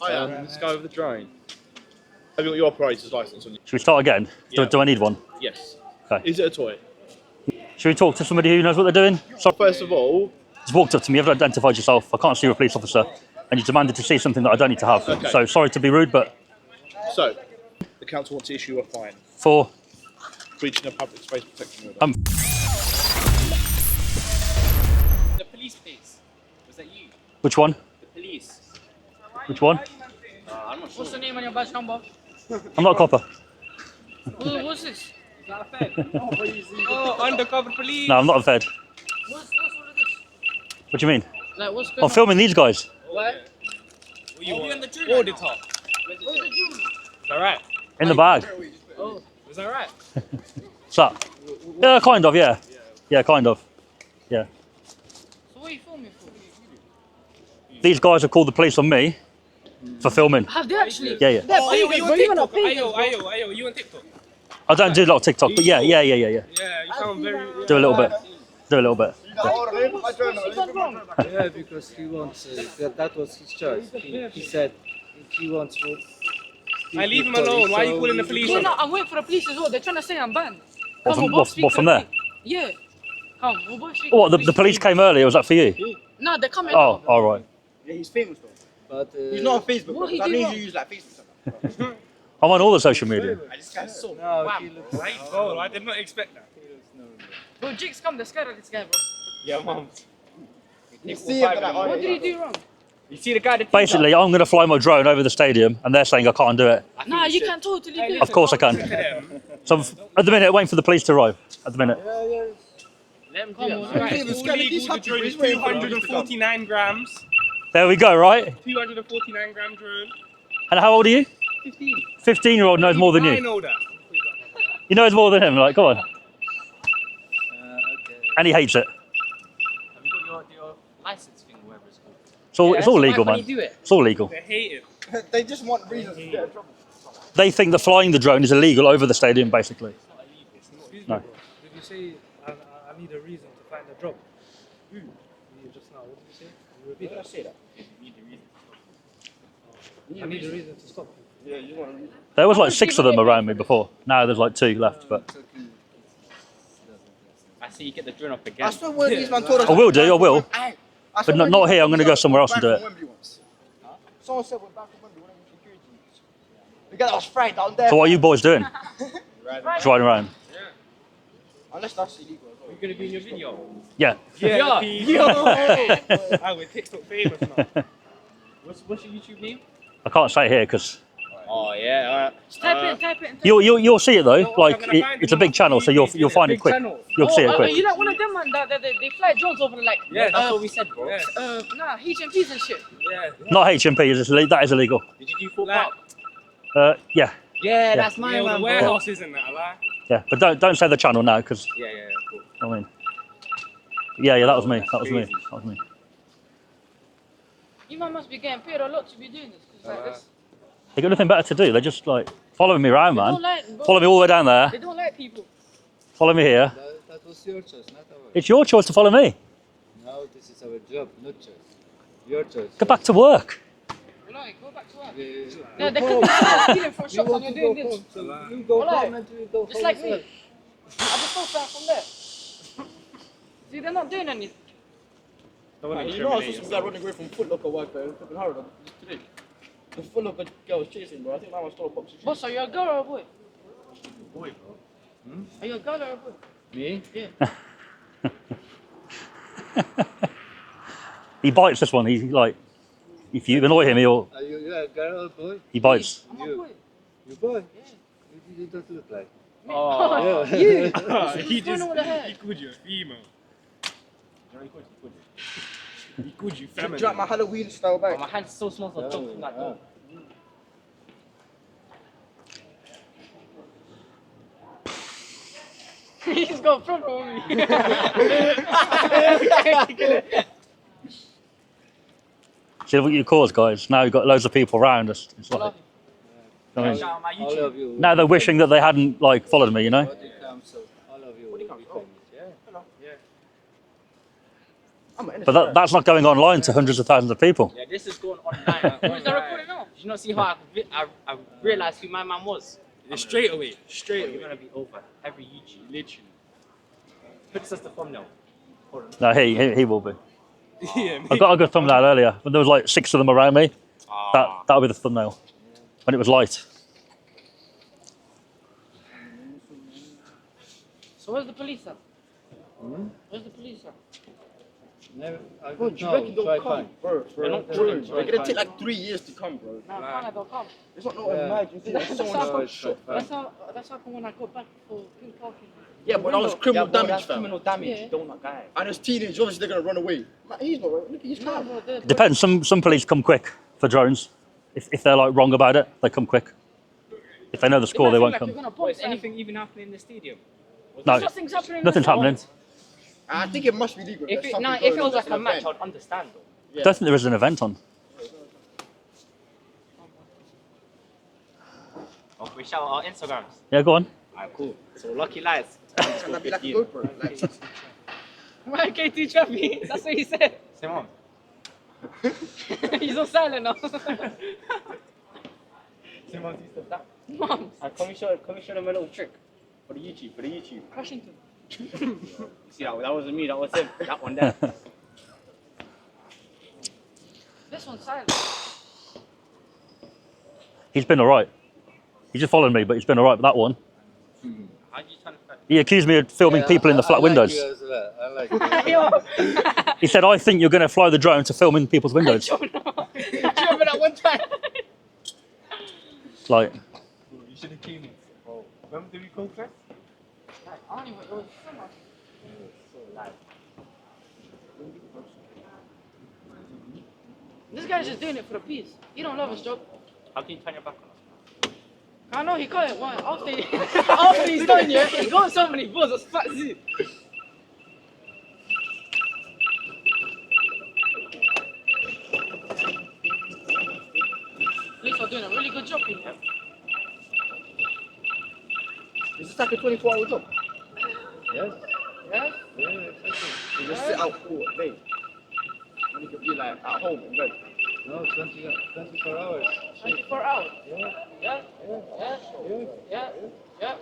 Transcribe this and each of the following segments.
Hiya, let's go over the drone. Have you got your operator's license on you? Should we start again? Yeah. Do I need one? Yes. Okay. Is it a toy? Should we talk to somebody who knows what they're doing? So first of all, just walked up to me, you haven't identified yourself. I can't see you're a police officer, and you demanded to see something that I don't need to have. Okay. So sorry to be rude, but so the council wants to issue a fine for breaching a public space protection order. The police, please. Was that you? Which one? The police. Which one? I'm not sure. What's the name on your badge number? I'm not a copper. What's this? Is that a fed? Oh, undercover police. No, I'm not a fed. What's all of this? What do you mean? Like, what's going I'm filming these guys. What? What you want? The drill auditor. Where's the drill? Is that right? In the bag. Oh, is that right? What's that? Yeah, kind of, yeah. Yeah, kind of. Yeah. So what are you filming for? These guys have called the police on me for filming. Have they actually? Yeah, yeah. Oh, you on TikTok? Ayo, you on TikTok? I don't do a lot of TikTok, but yeah. Yeah, you sound very... Do a little bit. Do a little bit. Yeah, because he wants, that was his choice. He said he wants to... I leave him alone. Why are you calling the police? No, I'm waiting for the police as well. They're trying to say I'm banned. What from there? Yeah. Come, we'll both speak. What, the police came earlier, was that for you? No, they're coming. Oh, all right. Yeah, he's famous though. But He's not on Facebook. What he That do means wrong? you use like Facebook. I'm on all the social media. This guy's so. no, he looks... Oh, I did not expect that. Bro, Jigs, come. They're scared of this guy, bro. Yeah, mum. You see him like, What did he do wrong? You see the guy that Basically, I'm going to fly my drone over the stadium, and they're saying I can't do it. Nah, you can totally do it. Of course I can. So at the minute, waiting for the police to arrive. At the minute. Let him do it. Right. It's He's happy. illegal. The drone is He's waiting for him to 249 grams. There we go, right? 249 gram drone. And how old are you? 15. 15-year-old knows more than I you. know that. He knows more than him. Like, come on. okay. And he hates it. Have you got your license thing, whatever it's It's called? all, it's all legal, man. Do it? It's all legal. They hate it. They just want reasons to get in trouble. They think that flying the drone is illegal over the stadium, basically. No. Did you say I need a reason to find a job? You just now, what did you say? You repeat Did I say that? I need a reason to stop you. Yeah, you want a reason. There was like 6 of them around me before. Now there's like 2 left, but I see you get the drone off again. I swear one of these man told us. I will do, I will. I But swear not, one of not these here. I'm man going to go somewhere else and do back it. from Wembley once. Someone said we're back from Wembley, one of them security units. The guy that was fried down there. So what are you boys doing? Just riding around. Unless that's illegal. Are you going to be in your video? Yeah. Yeah. Ah, we're TikTok famous now. What's your YouTube name? I can't say it here because Oh, yeah, alright. Just type it. you'll see it though. Like it's a big channel, so you'll find it quick. You'll see it quick. You like one of them, man, that they fly drones over like. Yeah, that's what we said, bro. Nah, HMPs and shit. Yeah. Not HMP. That is illegal. Did you do full Like- park? Yeah. Yeah, that's my Yeah, one, the bro. warehouse isn't that, lie? Yeah. But don't say the channel now because Yeah, cool. I mean. Yeah. That was me. That was me. That was me. You man must be getting paid a lot to be doing this. Cause like this. They got nothing better to do. They're just like following me around, They man. don't like, bro. Follow me all the way down there. They don't like people. Follow me here. That was your choice, not ours. It's your choice to follow me. Now this is our job, not choice. Your choice. Go back to work. Like, go back to work. We- No, they go could home. be stealing from shops and you're doing this. home, so you go Wallah. home and we go Just home like as me. well. I just stole something from there. See, they're not doing anything. You know, I saw some guy running away from Foot Locker worker in flipping Harrow today. The Foot Locker girl was chasing, bro. I think that one stole a box of Boss, are you a girl or a boy? Boy, bro. Are you a girl or a boy? Me? Yeah. He bites this one. He's like, if you annoy him, Are you a girl or boy? he bites. I'm a You. boy. You boy? You don't look like. Oh, Yeah. You. he What's going on with the he hair? called you a female. He called you feminine. Drop my Halloween style Oh, bag. my hand still smells like dog from that dog. He's got a problem with me. See what you caused, guys. Now you've got loads of people around us. It's like, I mean, Shout out my All YouTube. of you. now they're wishing that they hadn't like followed me. You know. What it comes, so all of you will be famous, yeah? But that's not going online to hundreds of thousands of people. Yeah, this is going online. Who's the recording now? Did you not see how I realized who my man was? Straight away. You're gonna be over every YouTube. Literally. Put this as the thumbnail. Hold on. No, he will be. Yeah, I got a good thumbnail earlier, but there was like 6 of them around me. That'll be the thumbnail. When it was light. So where's the police at? Where's the police at? Never, I Bro, don't do you reckon know. they'll Try come? time. Bro, They're not bro, coming. they're gonna take like 3 years to come, bro. No, they'll come. It's not no emergency. Like someone That's got shot. That's happened when I got back for pink parking. Yeah, but that was criminal Yeah, bro, damage, that's fam. criminal damage. Yeah. Don't that guy. And it's teenagers, obviously they're gonna run away. Man, he's not running. Look, he's No, calm. bro, they're- Depends. Some police come quick for drones. If they're like wrong about it, they come quick. If they know the score, they won't come. Is anything even happening in the stadium? No, Nothing's happening. nothing's happening. I think it must be legal. If There's it, no, something if it going was on. like a match, I'd understand though. I don't think there is an event on. Oh, we shout our Instagrams. Yeah, go on. Alright, cool. So Lucky Lights. It's gonna be like a GoPro. Like, Why KT Trappy? That's what he said. Same on. He's on silent now. Same on. Mom, Can we show them a little trick for the YouTube? crash into. See that wasn't me. That was him. That one there. This one's silent. He's been alright. He just followed me, but he's been alright with that one. How do you turn it? He accused me of filming people in the flat windows. I like you. Yo, He said, I think you're going to fly the drone to film in people's windows. I don't know. Do you remember that one time? Like, You should have came in. Oh, when did we go first? I don't even. It was so much. So live. This guy's just doing it for the peace. He don't love his job. How can you turn your back on us? I know he got it. Why? After he's done, yeah, he got so many balls. That's fat Z. Police are doing a really good job here. is this like a 24-hour job? Yes? Yeah? Yeah, exactly. You just sit out all day. And you could be like at home in bed. No, 24 hours. 24 hours. Yeah, Yeah? yeah, Yeah? yeah. Yeah? Yeah?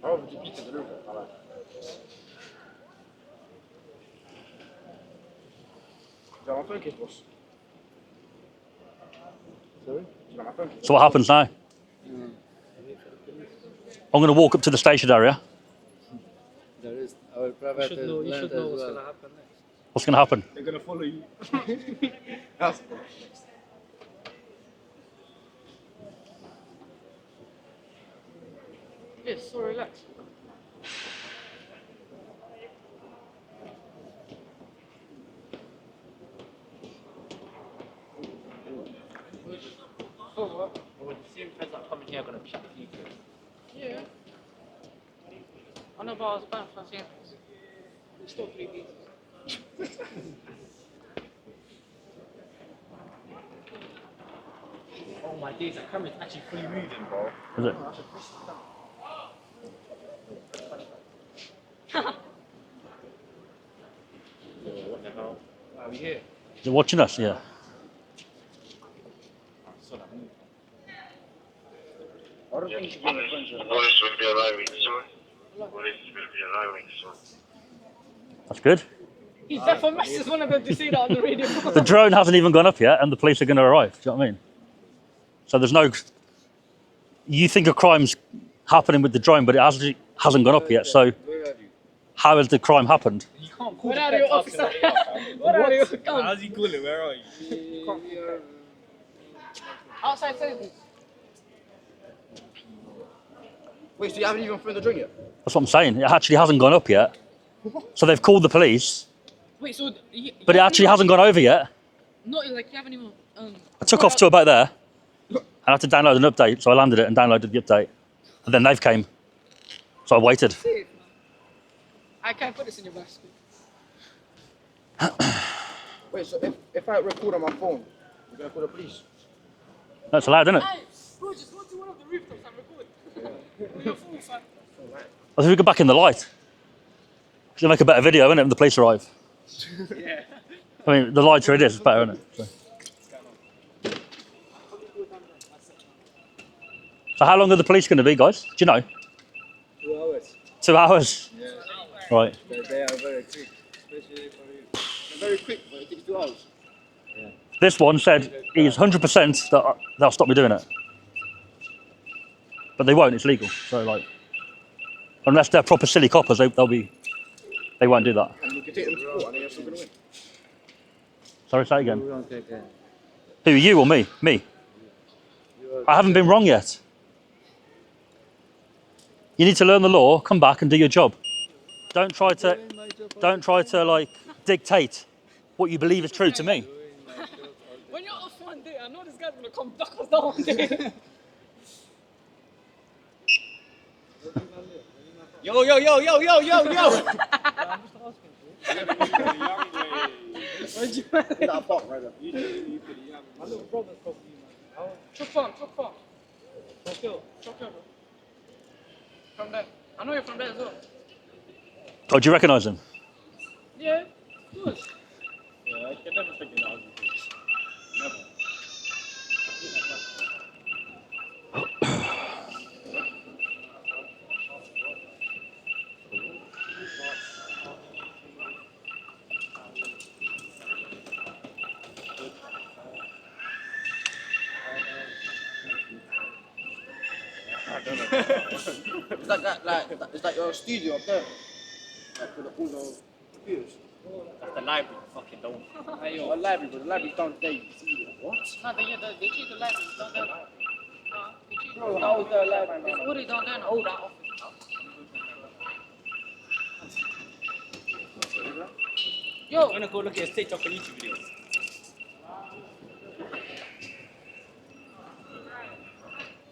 I would just eat in the room. I like. Is that my phone case, boss? Sorry? Is that my phone case? so what happens now? I'm going to walk up to the station area. There is our private You land should as know what's well. gonna happen next. What's going to happen? They're gonna follow you. That's Yes, so relaxed. Oh, what? Well, the same friends that come in here are gonna check the details. Yeah. I know, but I was banned from saying it's still 3 pieces. Oh my days, that camera's actually fully moving, bro. Is it? What the hell? Are we here? Is it watching us? Yeah. I saw that move. I don't think you should be in the front. Police will be arriving soon. Police will be arriving soon. That's good. He definitely messes one of them to say that on the radio. The drone hasn't even gone up yet, and the police are going to arrive. Do you know what I mean? So there's no. You think a crime's happening with the drone, but it hasn't gone up yet. So Where are you? how has the crime happened? You can't call Where the are you, feds officer? asking where they are, fam. What are you? Come. How's he call it? Where are you? We are Outside safety. Wait, so you haven't even thrown the drone yet? That's what I'm saying. It actually hasn't gone up yet. So they've called the police, Wait, so. but it actually hasn't gone over yet. Not like you haven't even. I took off to about there. I had to download an update, so I landed it and downloaded the update. And then they've came. So I waited. Safe, man. I can't put this in your basket. Wait, so if I record on my phone, you're gonna call the police? That's allowed, isn't it? Hey, bro, just go to one of the rooftops and record. With your phone, son. I think we go back in the light. It'll make a better video, innit, when the police arrive. Yeah. I mean, the lighter it is, it's better, isn't it? So how long are the police going to be, guys? Do you know? 2 hours. 2 hours? Yeah. Right. They are very quick, especially for you. They're very quick, but it takes 2 hours. This one said he's 100% that they'll stop me doing it. But they won't, it's legal. So, like, unless they're proper silly coppers, they won't do that. And you can take them to court and you're still going to win. Sorry, say it again. We don't take care. Who, you or me? Me. I haven't been wrong yet. You need to learn the law, come back and do your job. Don't try to like dictate what you believe is true to me. When you're off one day, I know this guy's gonna come back us down one day. Yo, yo, yo, yo, yo, yo, yo! I'm just asking. What'd you That pop right there. My little brother's probably, man. Truck farm. Bro. From there. I know you're from there as well. Oh, do you recognise him? Yeah, of course. Yeah, I can never figure that out. Never. It's like that, it's like your studio up there. Like with all the computers. That's the library, fucking don't. Hey, yo, a library, but the library's down there. You can see it. What? No, they cheat the library. Down there. No, they cheat. Bro, how is there a library, It's man? already down there now. Oh, that office. Yo, I'm gonna go look at his TikTok and YouTube videos.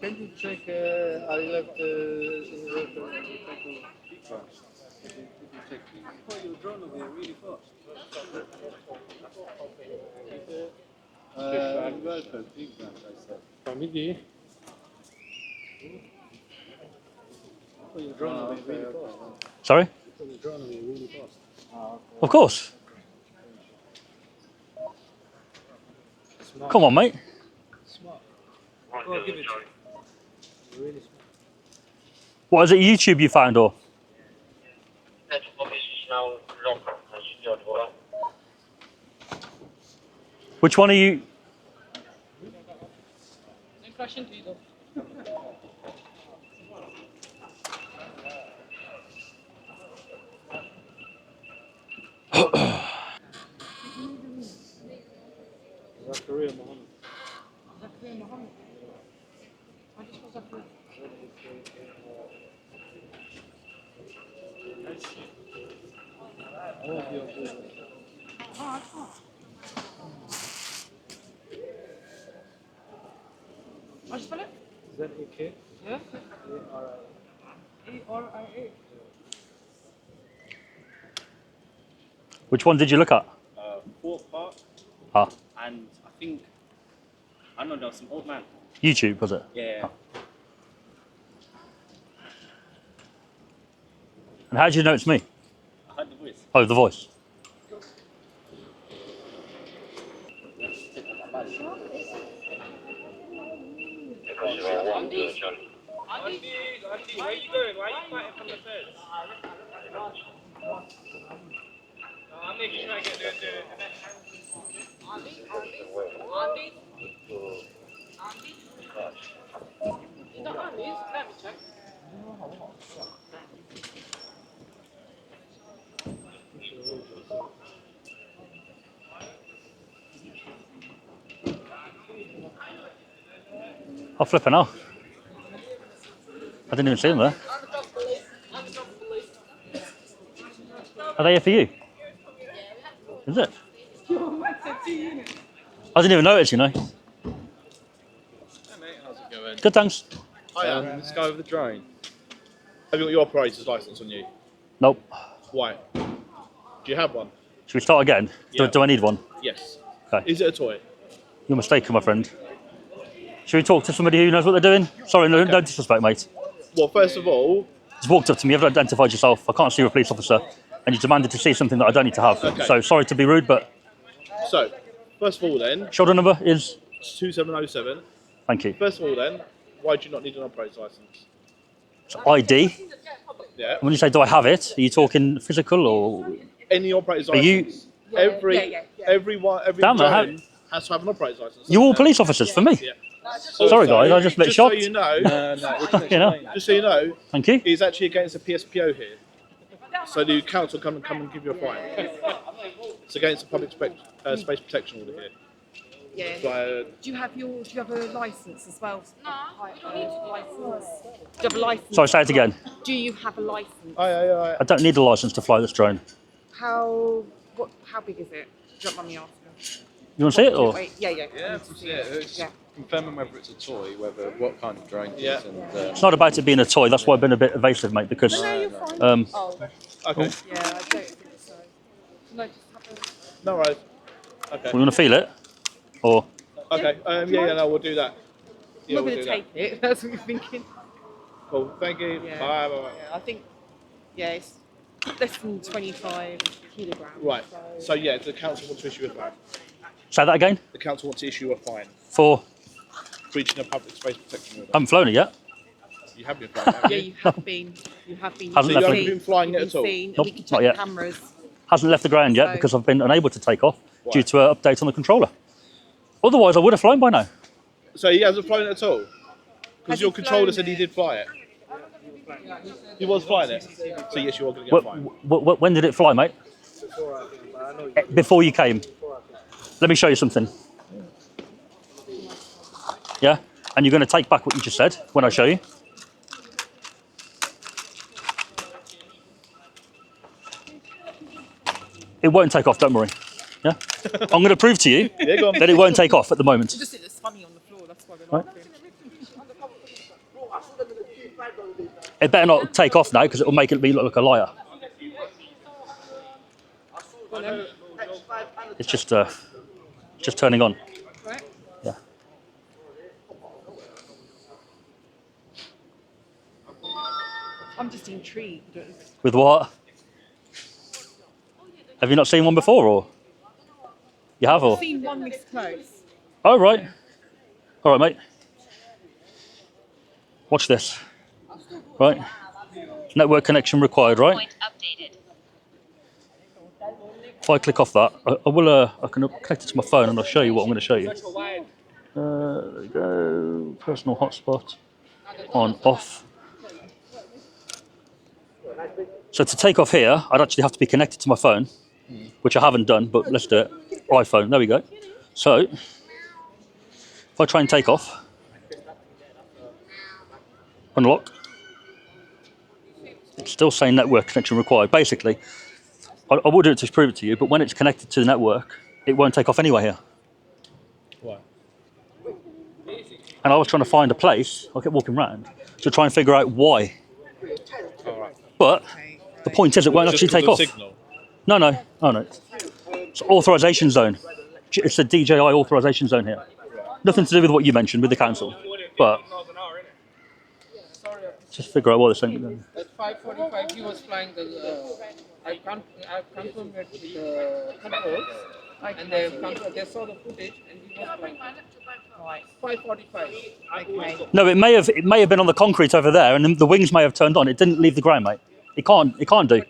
Can you check I left Your drone over here really fast. welcome, feedback, I said. Family. Your drone will be really fast. Sorry? Your drone will be really fast. Of course. Smart. Come on, mate. Smart. One Go on, give zero, it. Charlie. You're really smart. What is it, YouTube you found, or? That office is now locked. As you know, well. Which one are you? they crash into you though. Zakaria Mohammed. Zakaria Mohammed. I just was Zakaria. How'd you spell it? Z-A-K. Yeah? A-R-I. A-R-I-A. Which one did you look at? Fort Park, Ah, and I think, I don't know, there was some old man. YouTube, was it? Yeah. And how did you know it's me? I heard the voice. Oh, the voice. Because you are 1 0, Charlie. Andy, where are you going? Why are you fighting from the fence? I'm making sure I get the Andy? Is that Andy's? Let me check. I'll flip it now. I didn't even see them there. Are they here for you? Is it? I didn't even notice, you know. Hey mate, how's it going? Good, thanks. Let's go over the drone. Have you got your operator's license on you? Nope. Why? Do you have one? Should we start again? Yeah. Do I need one? Yes. Okay. Is it a toy? You're mistaken, my friend. Should we talk to somebody who knows what they're doing? Sorry, no disrespect, mate. Well, first of all, just walked up to me, you haven't identified yourself, I can't see you're a police officer, and you demanded to see something that I don't need to have. Okay. So sorry to be rude, but So, first of all then, shoulder number is, 2707. thank you. First of all then, why do you not need an operator's license? So ID, Yeah. when you say do I have it, are you talking physical or? Any operator's Are you- license. Every Yeah. Damn, drone has to have an operator's license. You all police officers for me? Yeah. Sorry guys, I was just a bit Just shocked. so you know, You know, just so you know, thank you. he's actually against the PSPO here. So the council come and give you a fine. It's against the public space protection order here. Yeah. So, Do you have a license as well? No, I don't need a license. Do you have a license? Sorry, say it again. Do you have a license? I I don't need a license to fly this drone. How big is it? Don't mind me asking. You want to see it or? Wait, yeah. Yeah, it's confirming whether it's a toy, what kind of drone it Yeah. is, and It's not about it being a toy. That's why I've been a bit evasive, mate. Because you're fine. okay. Yeah, I don't think so. No, just have a... No worries. Okay. we want to feel it, or Okay. No, we'll do that. Yeah, I'm not we'll going do to take it. That's what you're thinking. that. Cool. Thank you. Yeah. Bye. Yeah, I think, it's less than 25 kilograms. Right. So yeah, the council wants to issue a fine. say that again. The council wants to issue a fine For breaching a public space protection order. I haven't flown it yet. You have been flying, haven't Yeah, you? you have been. You have been. Hasn't So you left haven't been flying it at all? Seen, and Nope, we can not check yet. the cameras. Hasn't left the ground yet So- because I've been unable to take off due Why? to an update on the controller. Otherwise, I would have flown by now. So he hasn't flown it at all? Has Because he your controller flown said he it? did fly it. He was flying it. So yes, you are going to get fined. When did it fly, mate? Before I came, but I know you Before you came. Let me show you something. Yeah? And you're going to take back what you just said when I show you. It won't take off, don't worry. Yeah? I'm going to prove to you Yeah, go on. that it won't take off at the moment. Just it looks funny on the floor. That's why they're Right. laughing. It better not take off now because it will make it look like a liar. It's just turning on. Right? Yeah. I'm just intrigued. With what? Have you not seen one before, or you have, or? I've seen one this close. Oh right. All right, mate. Watch this. Right. Network connection required. Right. Point updated. If I click off that, I will. I can connect it to my phone, and I'll show you what I'm going to show you. There we go. Personal hotspot. On off. So to take off here, I'd actually have to be connected to my phone, which I haven't done, but let's do it. iPhone, there we go. So, if I try and take off, unlock, it's still saying network connection required. Basically, I will do it to prove it to you, but when it's connected to the network, it won't take off anyway here. Why? And I was trying to find a place, I kept walking around, to try and figure out why. But the point is, it won't actually take off. Signal. No. It's authorization zone. It's a DJI authorization zone here. Nothing to do with what you mentioned with the council. But just figure out why they're saying it. At 5:45, he was flying the. I confirmed it with the controls, and they saw the footage, and he was flying. Right. 5:45. Okay. No, it may have been on the concrete over there, and then the wings may have turned on. It didn't leave the ground, mate. It can't do.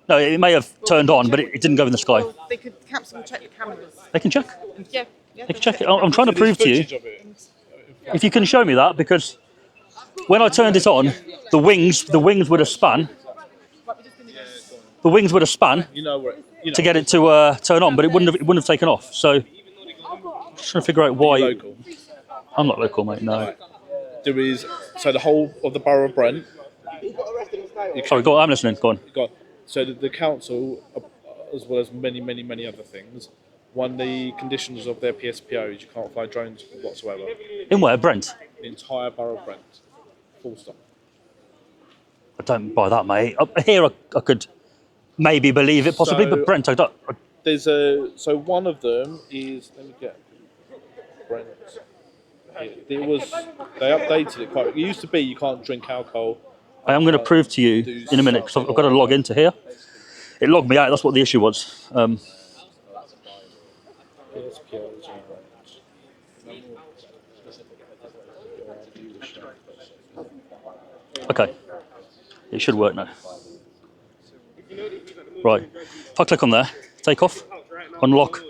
No, it may have turned on, but it didn't go in the sky. Well, they could capsule check the cameras. They can check. Yeah. They can check it. I'm trying to prove to you. Footage of it. If you can show me that, because when I turned it on, the wings would have span. The wings would have span You know where. You know. to get it to turn on, but it wouldn't have taken off. So, I'm just trying to figure out why. Local. I'm not local, mate. No. There is the whole of the borough of Brent. Sorry, go on, I'm listening. Go on. Got so the council, as well as many other things, one of the conditions of their PSPO is you can't fly drones whatsoever. In where, Brent? The entire borough of Brent, full stop. I don't buy that, mate. Up here, I could maybe believe it, possibly, So- but Brent, I don't. There's one of them is let me get Brent. They updated it quite. It used to be you can't drink alcohol I am going to prove to you in a minute because I've got to log into here. It logged me out. That's what the issue was. Okay. It should work now. Right. If I click on there, take off, unlock,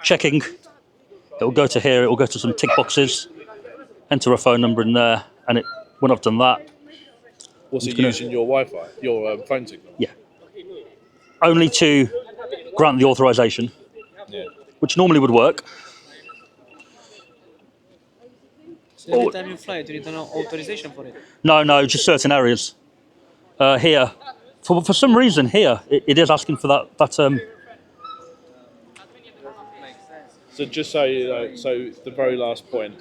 checking, it will go to here. It will go to some tick boxes, enter a phone number in there, and when I've done that, Was it using your Wi-Fi, your phone signal? yeah, only to grant the authorization, which normally would work. So every time you fly, do you need an authorization for it? No, just certain areas. Here, for some reason, here it is asking for that. So just so you know, so the very last point.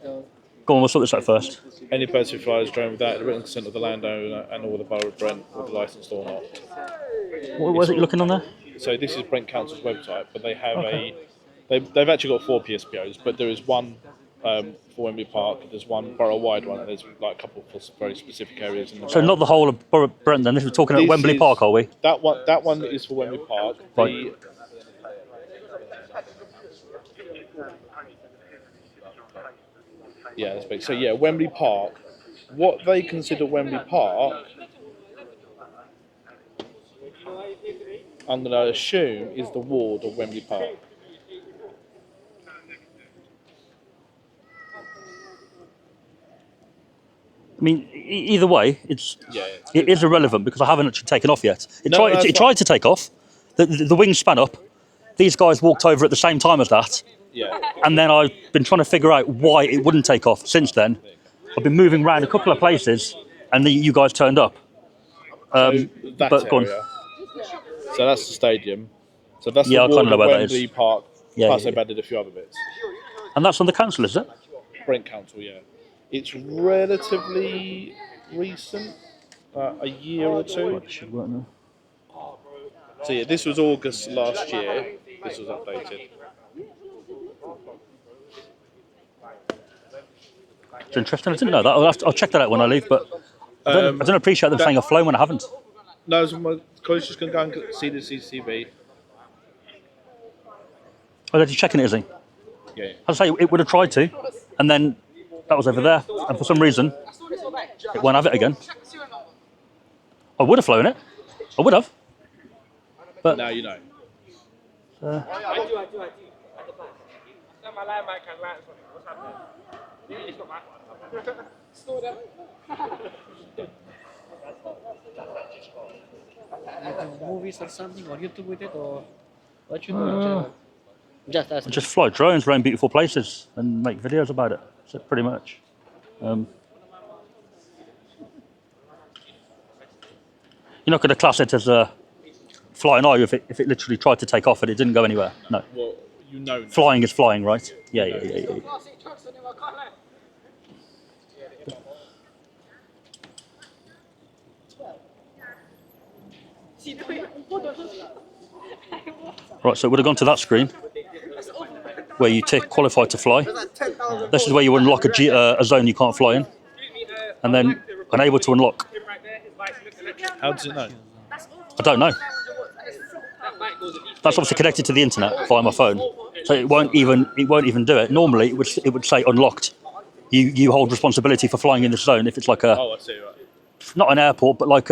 Go on, we'll sort this out first. Any person who flies a drone without the written consent of the landowner and or the borough of Brent, whether licensed or not. What was it you're looking on there? So this is Brent Council's website, but they have they've actually got 4 PSPOs, but there is one for Wembley Park, there's one borough-wide one, and there's like a couple for very specific areas. In the so not the whole of Borough of Brent then, we're talking about Wembley Park, are we? That one is for Wembley Park. Right. Yeah, that's big. So yeah, Wembley Park, what they consider Wembley Park, I'm going to assume is the ward of Wembley Park. I mean, either way, it is irrelevant because I haven't actually taken off yet. It tried to take off. The wings span up. These guys walked over at the same time as that. Yeah. And then I've been trying to figure out why it wouldn't take off since then. I've been moving around a couple of places and you guys turned up. So that area. So that's the stadium. So that's the ward of Wembley Park. Plus they've added a few other bits. And that's on the council, is it? Brent Council, yeah. It's relatively recent, a year or two. It should work now. So yeah, this was August last year. This was updated. It's interesting. I didn't know that. I'll check that out when I leave, but I don't appreciate them saying I've flown when I haven't. No, so my colleague's just going to go and see the CCTV. Oh, they're just checking it, is he? Yeah. As I say, it would have tried to, and then that was over there, and for some reason, it won't have it again. I would have flown it. I would have. But now you know. Movies or something on YouTube with it, or what you do? Just fly drones around beautiful places and make videos about it. So pretty much. You're not going to class it as a flying, are you? If it literally tried to take off and it didn't go anywhere. No. Well, you know. Flying is flying, right? Yeah. Right, so it would have gone to that screen where you tick qualified to fly. This is where you unlock a zone you can't fly in, and then unable to unlock. How does it know? I don't know. That's obviously connected to the internet via my phone, so it won't even do it. Normally, it would say unlocked. You hold responsibility for flying in this zone if it's like a. Oh, I see. Right. Not an airport, but like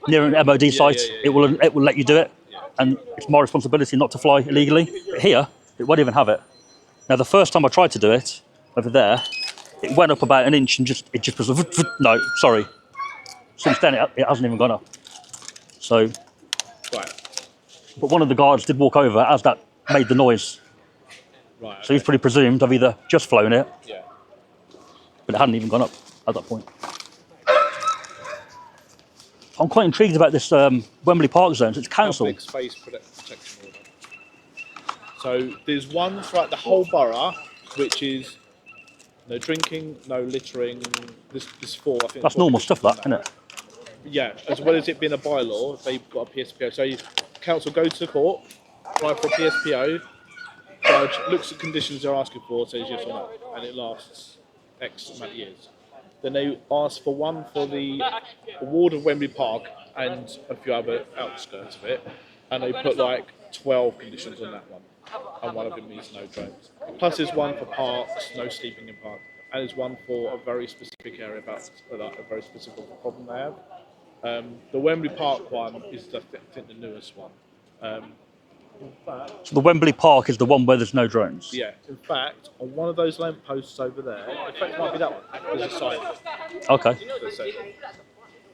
near an MOD site. It will let you do it, and it's my responsibility not to fly illegally. But here, it won't even have it. Now, the first time I tried to do it over there, it went up about an inch and it just was no, sorry. Since then, it hasn't even gone up. So, right. But one of the guards did walk over as that made the noise. Right. Okay. So he's pretty presumed I've either just flown it, yeah, but it hadn't even gone up at that point. I'm quite intrigued about this Wembley Park zone. It's council. Public space protection order. So there's one throughout the whole borough, which is no drinking, no littering. This four. I think that's normal stuff, that, isn't it? Yeah, as well as it being a bylaw, they've got a PSPO. So council goes to the court, apply for a PSPO, judge looks at conditions they're asking for, says yes or no, and it lasts X amount of years. then they asked for one for the ward of Wembley Park and a few other outskirts of it, and they put like 12 conditions on that one, and one of them is no drones. Plus there's one for parks, no sleeping in park, and there's one for a very specific area about like, a very specific problem they have. The Wembley Park one is I think the newest one. So the Wembley Park is the one where there's no drones. Yeah, in fact, on one of those lamp posts over there, in fact, it might be that one. There's a sign. Okay.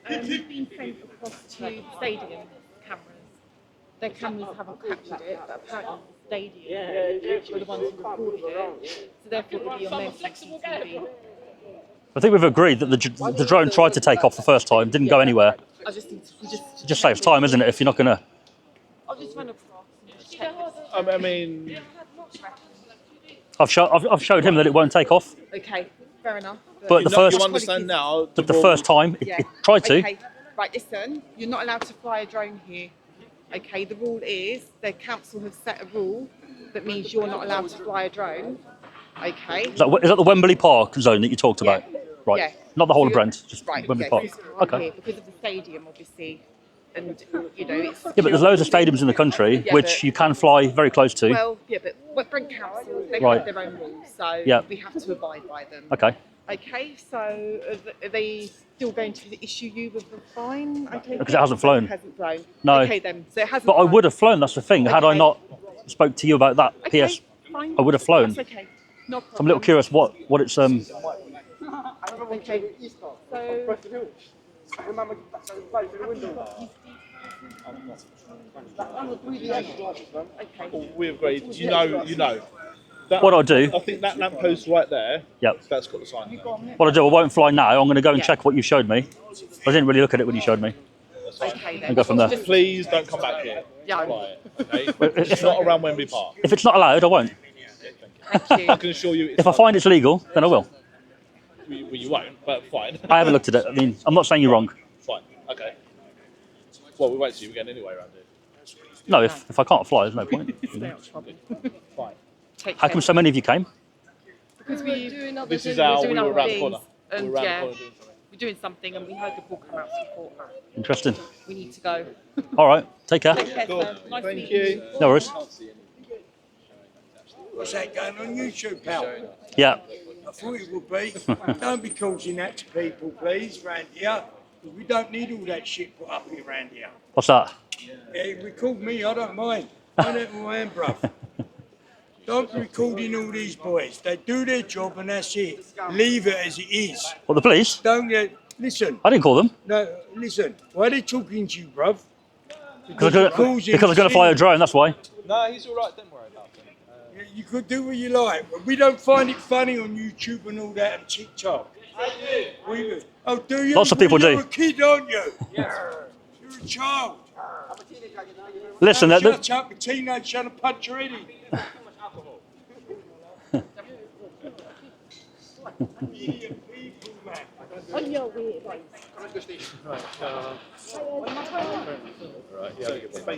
We've been sent across to the stadium cameras. Their cameras haven't captured it, but apparently the stadium were the ones who recorded it. So therefore it'll be on their CCTV. I think we've agreed that the drone tried to take off the first time, didn't go anywhere. I just need to It just saves time, isn't it? If you're not gonna. I'll just run across and just check. I mean, I've showed him that it won't take off. Okay, fair enough. But the first. You understand now. The first time it tried to. Okay, right. Listen, you're not allowed to fly a drone here. Okay, the rule is the council have set a rule that means you're not allowed to fly a drone. Okay. Is that the Wembley Park zone that you talked about? Right. Yeah. Not the whole of Brent, just right, Wembley yeah, Park. this part Okay. here, because of the stadium, obviously, and you know it's. Yeah, but there's loads of stadiums in the country Yeah, which but- you can fly very close to. Well, yeah, but Brent Council, they Right. have their own rules, so Yeah. we have to abide by them. Okay. Okay, so are they still going to issue you with a fine? Because it hasn't flown. It hasn't flown. No. Okay then, so it hasn't. But I would have flown. That's the thing. Had I Okay. not spoke to you about that Okay, PS, fine. I would have flown. That's okay. No problem. So I'm a little curious what it's Okay. We agreed. You know. That, What I'll do- I think that lamppost right there. Yep. That's got the sign. What I do. I won't fly now. I'm going to go and Yeah. check what you showed me. I didn't really look at it when you showed me. Okay then. And go from there. Please don't come back here. Yeah. Fly it, okay? It's not around Wembley Park. If it's not allowed, I won't. Thank you. I can assure you. It's If I find it's legal, then I will. you won't, but fine. I haven't looked at it. I mean, I'm not saying you're wrong. Fine. Okay. Well, we won't see you again anyway around here. No, if I can't fly, there's no point. Fine. Take How care. come so many of you came? Because we're doing other This is things, our. we're We doing were other around the things, corner. We and were around the yeah, corner doing something. we're doing something, and we heard the ball come out to support. Interesting. We need to go. All right. Take care. Take care, Cool. sir. Nice Thank meeting you. No worries. What's that going on YouTube, pal? Yeah. I thought it would be. Don't be causing that to people, please, round here. Because we don't need all that shit put up here round here. What's that? Yeah, record me, I don't mind. I don't mind, bruv. Don't be recording all these boys. They do their job and that's it. Leave it as it is. What, the police? Don't get. Listen. I didn't call them. No, listen. Why are they talking to you, bruv? Because you're I'm causing going to fly a sin. drone, that's why. No, he's all right. Don't worry about him. Yeah, you could do what you like, but we don't find it funny on YouTube and all that and TikTok. We, oh, do you? Lots of people You're do. a kid, aren't you? You're a child. Listen, Shut up, a teenage trying to punch your head in. Idiot people, man. On your way, right.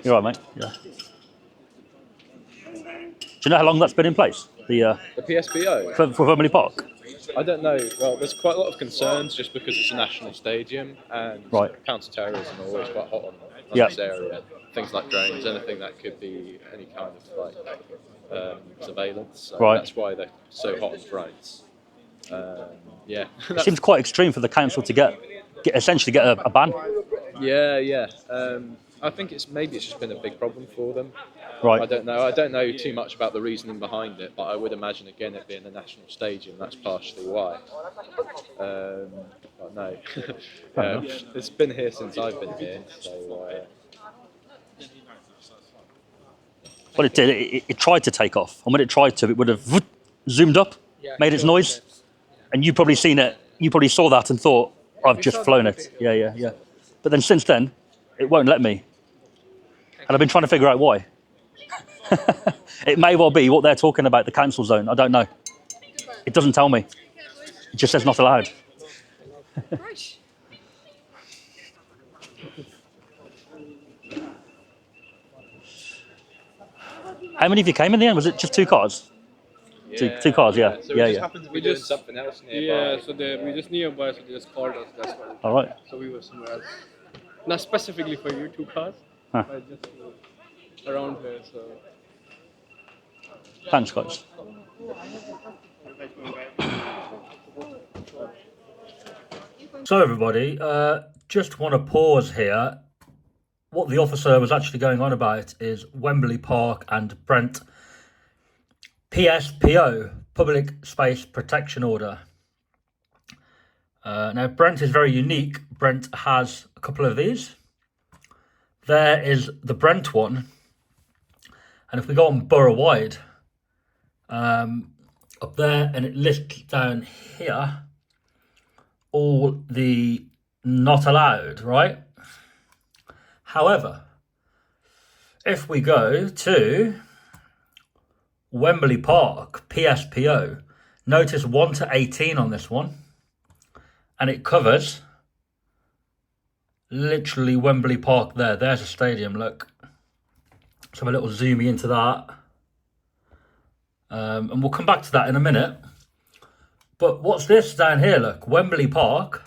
You're right, mate. Yeah. Do you know how long that's been in place? The PSPO? for Wembley Park? I don't know. Well, there's quite a lot of concerns just because it's a national stadium and Right. counter-terrorism are always quite hot on Yeah. this area. Things like drones, anything that could be any kind of like surveillance. So Right. That's why they're so hot on drones. Yeah. It seems quite extreme for the council to essentially get a ban. Yeah. I think maybe it's just been a big problem for them. Right. I don't know. I don't know too much about the reasoning behind it, but I would imagine again it being a national stadium, that's partially why. But no, it's been here since I've been here, so. Well, it did. It tried to take off, and when it tried to, it would have zoomed up, made its noise, and you probably seen it. You probably saw that and thought, "I've just flown it." Yeah. But then since then, it won't let me, and I've been trying to figure out why. It may well be what they're talking about, the council zone. I don't know. It doesn't tell me. It just says not allowed. How many of you came in the end? Was it just 2 cars? Two cars, yeah. So we just happened to be doing something else nearby. Yeah, so we just nearby, so they just called us. That's why. All right. So we were somewhere else. Not specifically for you, 2 cars, Huh. but just around here. So. Thanks, guys. So everybody, just want to pause here. What the officer was actually going on about is Wembley Park and Brent PSPO, Public Space Protection Order. Now Brent is very unique. Brent has a couple of these. There is the Brent one, and if we go on borough wide, up there, and it lists down here all the not allowed, right? However, if we go to Wembley Park, PSPO, notice 1 to 18 on this one, and it covers literally Wembley Park there. There's a stadium, look. Let's have a little zoomy into that. And we'll come back to that in a minute. But what's this down here, look? Wembley Park.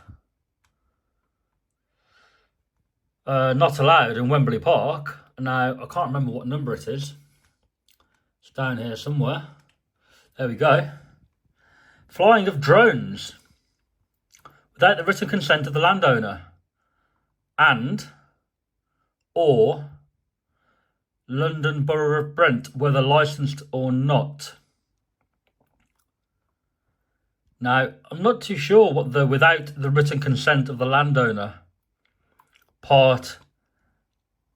Not allowed in Wembley Park. Now, I can't remember what number it is. It's down here somewhere. There we go. Flying of drones without the written consent of the landowner and or London Borough of Brent, whether licensed or not. Now, I'm not too sure what the without the written consent of the landowner part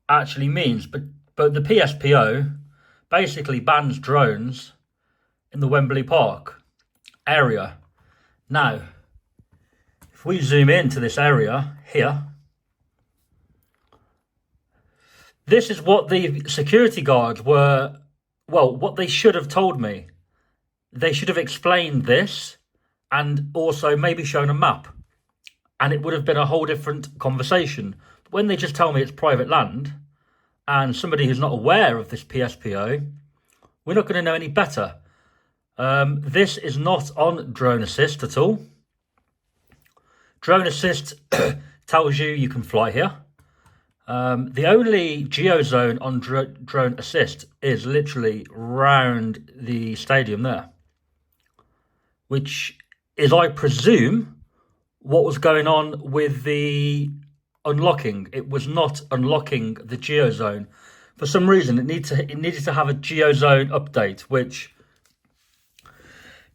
actually means, but the PSPO basically bans drones in the Wembley Park area. Now, if we zoom into this area here, this is what the security guards were, well, what they should have told me. They should have explained this and also maybe shown a map, and it would have been a whole different conversation. But when they just tell me it's private land and somebody who's not aware of this PSPO, we're not going to know any better. This is not on Drone Assist at all. Drone Assist tells you can fly here. The only geozone on Drone Assist is literally round the stadium there, which is, I presume, what was going on with the unlocking. It was not unlocking the geozone. For some reason, it needed to have a geozone update, which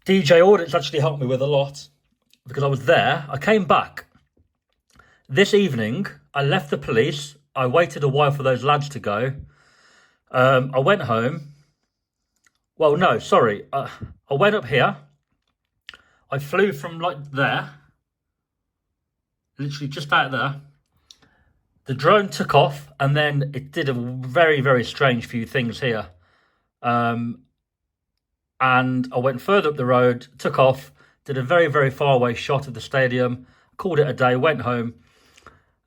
DJ Audits actually helped me with a lot because I was there. I came back this evening. I left the police. I waited a while for those lads to go. I went home. Well, no, sorry. I went up here. I flew from like there, literally just out there. The drone took off, and then it did a very, very strange few things here. And I went further up the road, took off, did a very, very far away shot of the stadium, called it a day, went home.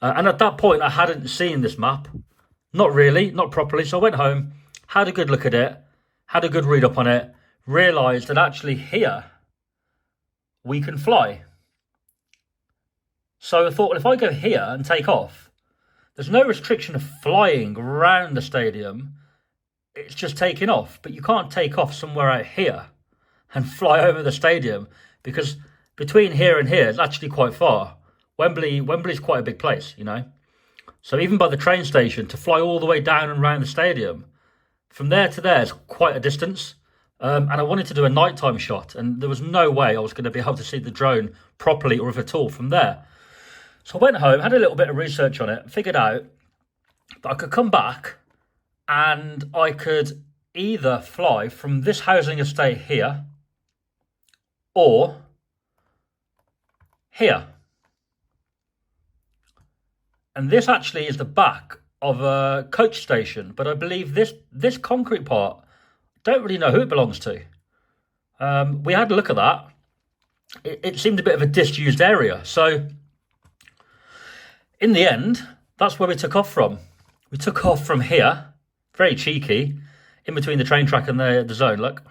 And at that point, I hadn't seen this map. Not really, not properly. So I went home, had a good look at it, had a good read up on it, realised that actually here, we can fly. So I thought, well, if I go here and take off, there's no restriction of flying around the stadium. It's just taking off. But you can't take off somewhere out here and fly over the stadium, because between here and here is actually quite far. Wembley's quite a big place, you know. So even by the train station, to fly all the way down and around the stadium, from there to there is quite a distance. And I wanted to do a nighttime shot, and there was no way I was going to be able to see the drone properly, or if at all, from there. So I went home, had a little bit of research on it, figured out that I could come back and I could either fly from this housing estate here or here. And this actually is the back of a coach station, but I believe this concrete part, don't really know who it belongs to. We had a look at that. It seemed a bit of a disused area. So in the end, that's where we took off from. We took off from here, very cheeky, in between the train track and the zone, look.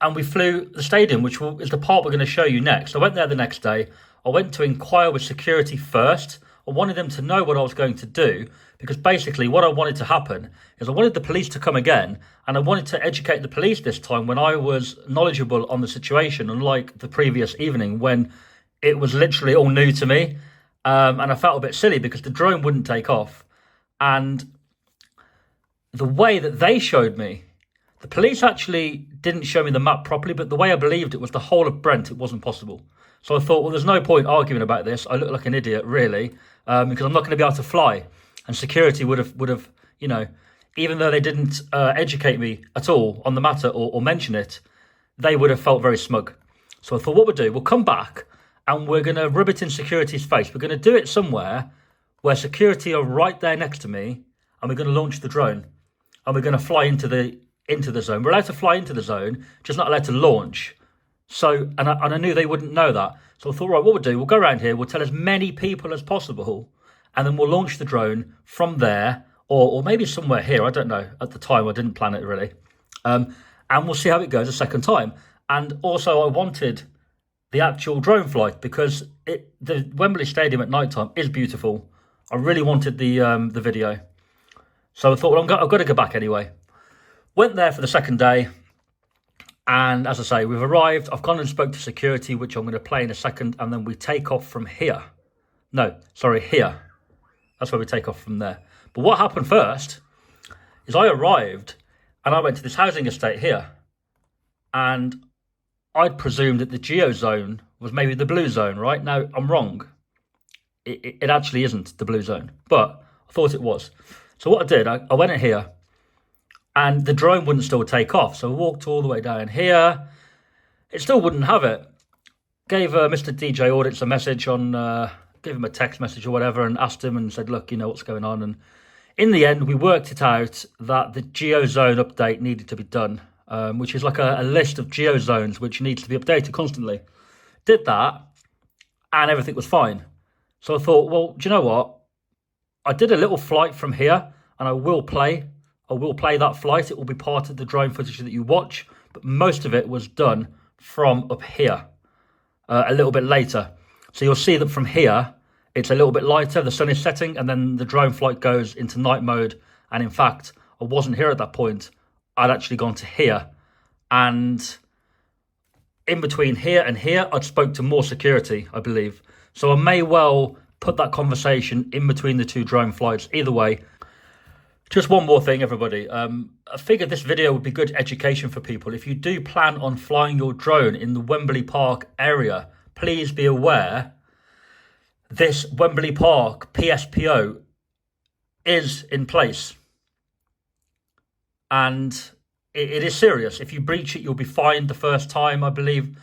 and we flew the stadium, which is the part we're going to show you next. I went there the next day. I went to inquire with security first. I wanted them to know what I was going to do, because basically what I wanted to happen is I wanted the police to come again, and I wanted to educate the police this time when I was knowledgeable on the situation, unlike the previous evening when it was literally all new to me. And I felt a bit silly because the drone wouldn't take off. And the way that they showed me, the police actually didn't show me the map properly, but the way I believed it was the whole of Brent, it wasn't possible. So I thought, well, there's no point arguing about this. I look like an idiot, really, because I'm not going to be able to fly. And security would have, you know, even though they didn't educate me at all on the matter or mention it, they would have felt very smug. So I thought, what we'll do, we'll come back and we're going to rub it in security's face. We're going to do it somewhere where security are right there next to me, and we're going to launch the drone, and we're going to fly into the zone. We're allowed to fly into the zone, just not allowed to launch. So, and I knew they wouldn't know that. So I thought, right, what we'll do, we'll go around here, we'll tell as many people as possible, and then we'll launch the drone from there, or maybe somewhere here. I don't know. At the time, I didn't plan it really. And we'll see how it goes a second time. And also, I wanted the actual drone flight because the Wembley Stadium at night time is beautiful. I really wanted the video. So I thought, well, I've got to go back anyway. Went there for the second day. And as I say, we've arrived. I've gone and spoke to security, which I'm going to play in a second. And then we take off from here. No, sorry, here. That's where we take off from there. But what happened first is I arrived and I went to this housing estate here. And I'd presumed that the geo zone was maybe the blue zone, right? Now, I'm wrong. It actually isn't the blue zone, but I thought it was. So what I did, I went in here and the drone wouldn't still take off. So I walked all the way down here. It still wouldn't have it. Gave Mr. DJ Audits a message on, gave him a text message or whatever and asked him and said, look, you know what's going on. And in the end, we worked it out that the geozone update needed to be done, which is like a list of geozones which needs to be updated constantly. Did that and everything was fine. So I thought, well, do you know what? I did a little flight from here and I will play that flight. It will be part of the drone footage that you watch, but most of it was done from up here a little bit later. So you'll see that from here, it's a little bit lighter. The sun is setting and then the drone flight goes into night mode. And in fact, I wasn't here at that point. I'd actually gone to here. And in between here and here, I'd spoke to more security, I believe. So I may well put that conversation in between the two drone flights. Either way, just one more thing, everybody. I figured this video would be good education for people. If you do plan on flying your drone in the Wembley Park area, please be aware this Wembley Park PSPO is in place. And it is serious. If you breach it, you'll be fined the first time, I believe.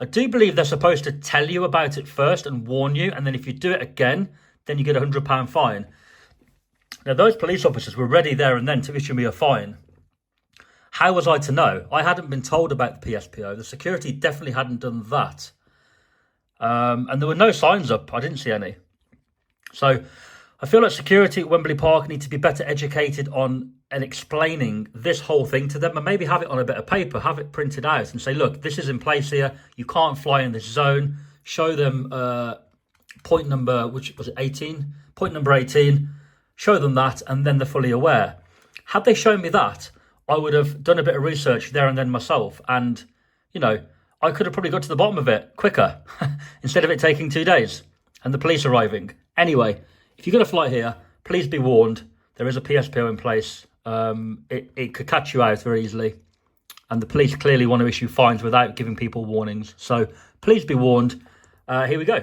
I do believe they're supposed to tell you about it first and warn you. And then if you do it again, then you get a £100 fine. Now, those police officers were ready there and then to issue me a fine. How was I to know? I hadn't been told about the PSPO. The security definitely hadn't done that. And there were no signs up. I didn't see any. So I feel like security at Wembley Park need to be better educated on and explaining this whole thing to them, and maybe have it on a bit of paper, have it printed out and say, look, this is in place here. You can't fly in this zone. Show them point number, which was it, 18? Point number 18. Show them that, and then they're fully aware. Had they shown me that, I would have done a bit of research there and then myself. And, you know, I could have probably got to the bottom of it quicker instead of it taking 2 days and the police arriving. Anyway, if you're going to fly here, please be warned. There is a PSPO in place. It could catch you out very easily. And the police clearly want to issue fines without giving people warnings. So please be warned. Here we go.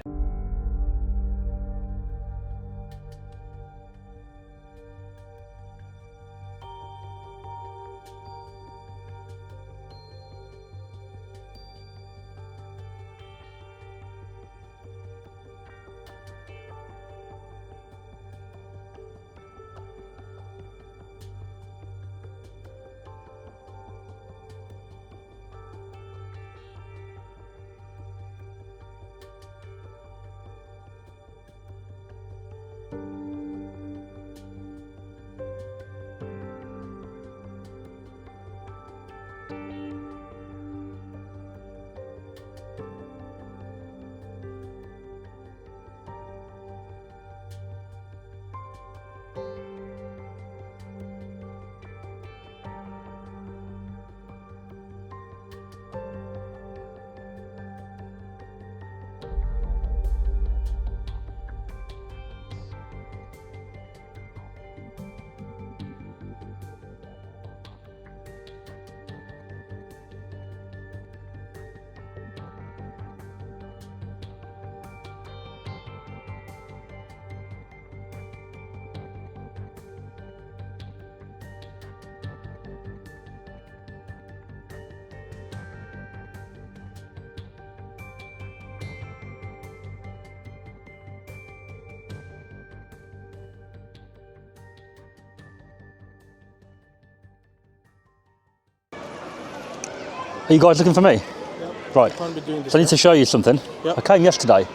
Are you guys looking for me? Yep. Right. Can't be doing this. So I need to show you something. Yep. I came yesterday.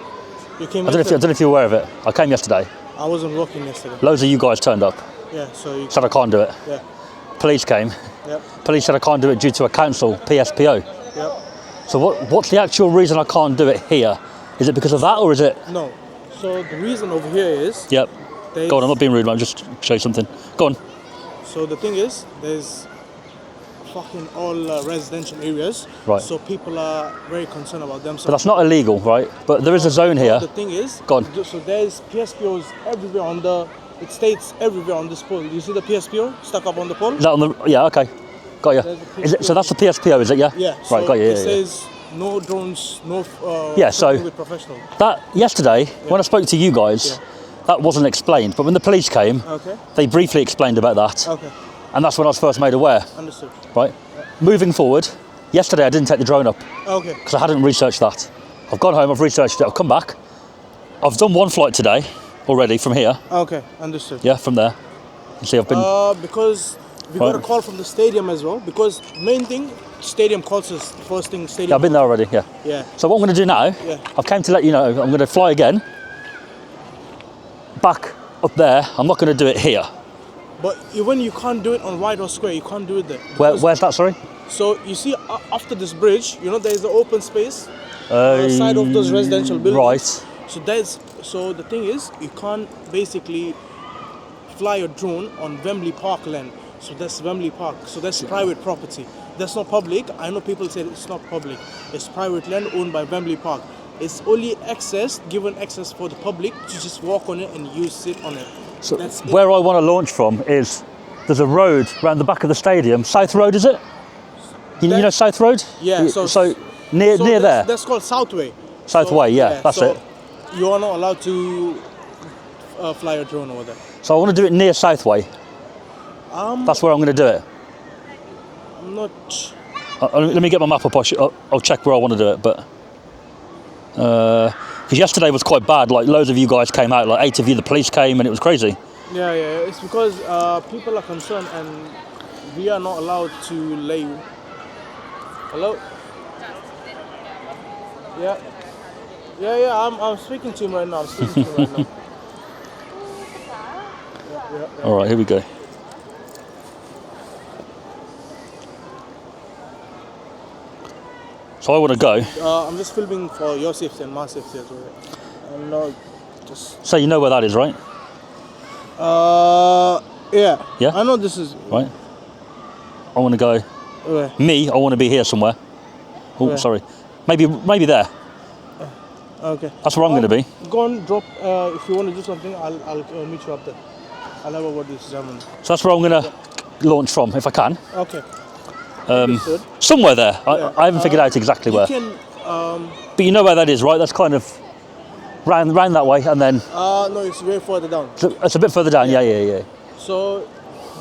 You came I don't know if you're aware of it. I came yesterday. I wasn't working yesterday. Loads of you guys turned up. Yeah, so you... Said I can't do it. Yeah. Police came. Yep. Police said I can't do it due to a council PSPO. Yep. So what's the actual reason I can't do it here? Is it because of that or is it? No. So the reason over here is... Yep. Go on, I'm not being rude, man. I'm just show you something. Go on. So the thing is, there's fucking all residential areas. Right. So people are very concerned about them. So But that's not illegal, right? But there is a zone here. the thing is... Go on. So there's PSPOs everywhere on the... It states everywhere on this pole. You see the PSPO stuck up on the pole? Is that on the... Yeah, okay. Got you. Is it, so that's the PSPO, is it? Yeah? Yeah. Right, So got you. it Yeah, says no drones, no... Yeah, so- working with professional. That, yesterday, when I spoke to you guys, that wasn't explained. But when the police came, Okay. they briefly explained about that. Okay. And that's when I was first made aware. Understood. Right? Moving forward, yesterday I didn't take the drone up. Okay. Because I hadn't researched that. I've gone home, I've researched it, I've come back. I've done one flight today already from here. Okay, understood. Yeah, from there. You see, I've been... Because we got a call from the stadium as well. Because main thing, stadium calls us. First thing, stadium. Yeah, I've been there already, yeah. Yeah. So what I'm going to do now, Yeah. I've came to let you know, I'm going to fly again. Back up there, I'm not going to do it here. But when you can't do it on White House Square, you can't do it there. Where's that, sorry? So you see, after this bridge, you know, there is an open space side of those residential buildings. Right. So the thing is, you can't basically fly a drone on Wembley Park land. So that's Wembley Park. So that's private property. That's not public. I know people say it's not public. It's private land owned by Wembley Park. It's only given access for the public to just walk on it and use it on it. So That's it. where I want to launch from is, there's a road around the back of the stadium. South Road, is it? You know South Road? Yeah. So near there. That's called Southway. Southway, yeah, that's it. You are not allowed to fly a drone over there. So I want to do it near Southway. That's where I'm going to do it. I'm not. Let me get my map up. I'll check where I want to do it. But because yesterday was quite bad. Like loads of you guys came out. Like 8 of you. The police came and it was crazy. Yeah. It's because people are concerned and we are not allowed to lay. Hello. Yeah. I'm speaking to him right now. Yeah. All right, here we go. So I want to go. I'm just filming for your safety and my safety as well. I'm not just. So you know where that is, right? Yeah. Yeah. I know this is. Right. I want to go. Where? Me, I want to be here somewhere. Oh, Where? sorry. Maybe there. Okay. That's where I'm going to be. Go on, drop. If you want to do something, I'll meet you up there. I'll have a word with this gentleman. So that's where I'm going to launch from, if I can. Okay. Somewhere there. I haven't figured out exactly where. You can. But you know where that is, right? That's kind of round that way, and then. No, it's way further down. It's a bit further down. Yeah. So,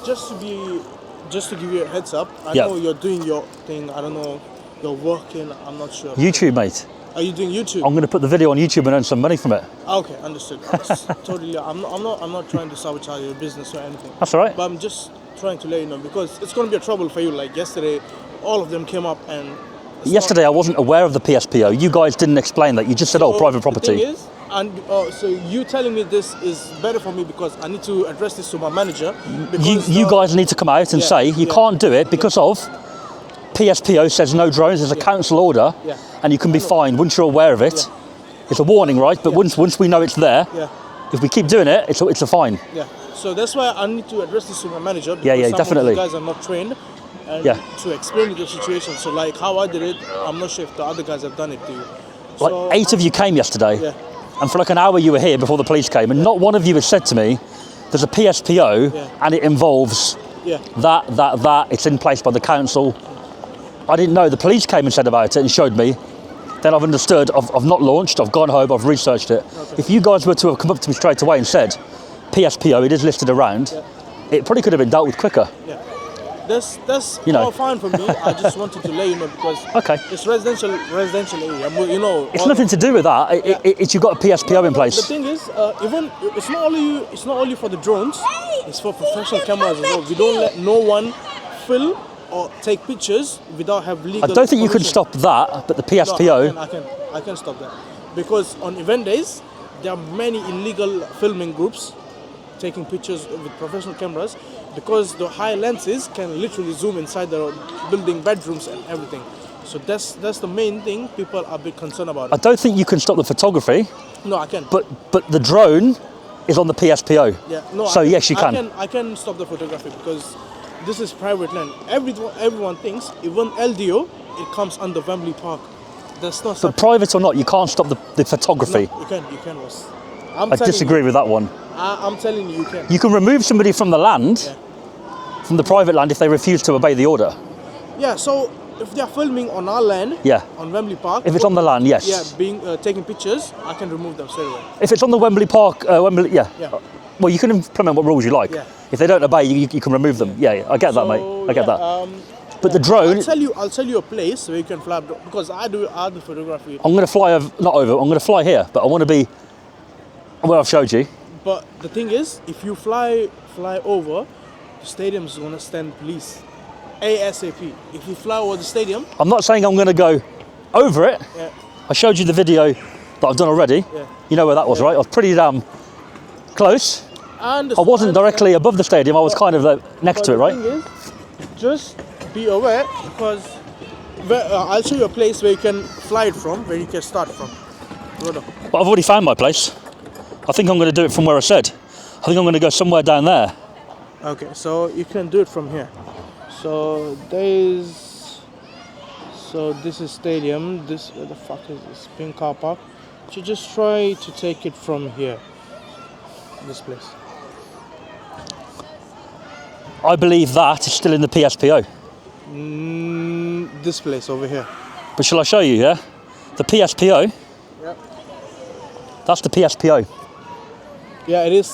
just to give you a heads up, I know you're doing your thing. I don't know, you're working. I'm not sure. YouTube, mate. Are you doing YouTube? I'm going to put the video on YouTube and earn some money from it. Okay, understood. Totally. I'm not trying to sabotage your business or anything. That's all right. But I'm just trying to let you know because it's going to be a trouble for you. Like yesterday, all of them came up and. Yesterday, I wasn't aware of the PSPO. You guys didn't explain that. You just said, "Oh, private property." The thing is, and so you telling me this is better for me because I need to address this to my manager. Because, you guys need to come out and say you can't do it because of PSPO says no drones. There's a council order, and you can be fined once you're aware of it. It's a warning, right? But once we know it's there, if we keep doing it, it's a fine. Yeah. So that's why I need to address this to my manager. Because Yeah, some definitely. Of the guys are not trained. And to explain the situation. So like how I did it, I'm not sure if the other guys have done it to you. Like 8 of you came yesterday, and for like an hour you were here before the police came, and not one of you has said to me, "There's a PSPO, and it involves that. It's in place by the council." I didn't know. The police came and said about it and showed me. Then I've understood. I've not launched. I've gone home. I've researched it. Okay. If you guys were to have come up to me straight away and said, "PSPO, it is listed around," it probably could have been dealt with quicker. Yeah. That's all fine for me. I just wanted to let you know because it's residential area. You know, it's nothing to do with that. It's you've got a PSPO in place. The thing is, even it's not only for the drones. It's for professional cameras as well. We don't let no one film or take pictures without have legal. I don't think you can permission. stop that, but the PSPO. No, I can stop that because on event days there are many illegal filming groups taking pictures with professional cameras because the high lenses can literally zoom inside the building bedrooms and everything. So that's the main thing people are a bit concerned about. I don't think you can stop the photography. No, I can. But the drone is on the PSPO. Yeah, no. So yes, you can. I can stop the photography because this is private land. Everyone thinks even LDO it comes under Wembley Park. That's not. But private or not, you can't stop the photography. No, you can, Ross. I disagree with that one. I'm telling you, you can. You can remove somebody from the land, from the private land, if they refuse to obey the order. Yeah. So if they are filming on our land, on Wembley Park. If it's on the land, yes. Yeah, taking pictures, I can remove them straight away. If it's on the Wembley Park, well, you can implement what rules you like. Yeah. If they don't obey, you can remove them. Yeah, I get that, mate. I get that. But the drone. I'll tell you a place where you can fly because I do photography. I'm going to fly not over. I'm going to fly here, but I want to be where I've showed you. But the thing is, if you fly over, the stadium's going to stand police. ASAP. If you fly over the stadium. I'm not saying I'm going to go over it. Yeah. I showed you the video that I've done already. Yeah. You know where that was, right? I was pretty damn close. I wasn't directly above the stadium. I was kind of next to it, right? The thing is, just be aware because I'll show you a place where you can fly it from, where you can start from. But I've already found my place. I think I'm going to do it from where I said. I think I'm going to go somewhere down there. Okay, so you can do it from here. So this is stadium. This where the fuck is this? Pink car park. So just try to take it from here. This place. I believe that is still in the PSPO. This place over here. But shall I show you? Yeah, the PSPO. Yep. That's the PSPO. Yeah, it is.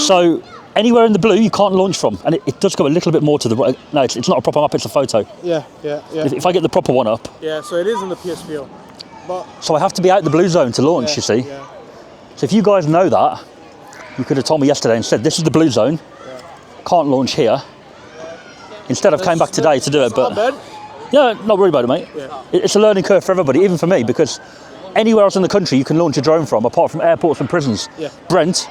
So anywhere in the blue you can't launch from, and it does go a little bit more to the right. No, it's not a proper map, it's a photo. Yeah. If I get the proper one up. Yeah, so it is in the PSPO. But so I have to be out the blue zone to launch, you see. Yeah. So if you guys know that, you could have told me yesterday and said, this is the blue zone, can't launch here. Instead I've came back today to do it, but... Not bad. Yeah, not worried about it, mate. Yeah. It's a learning curve for everybody, even for me, because anywhere else in the country you can launch a drone from, apart from airports and prisons. Yeah. Brent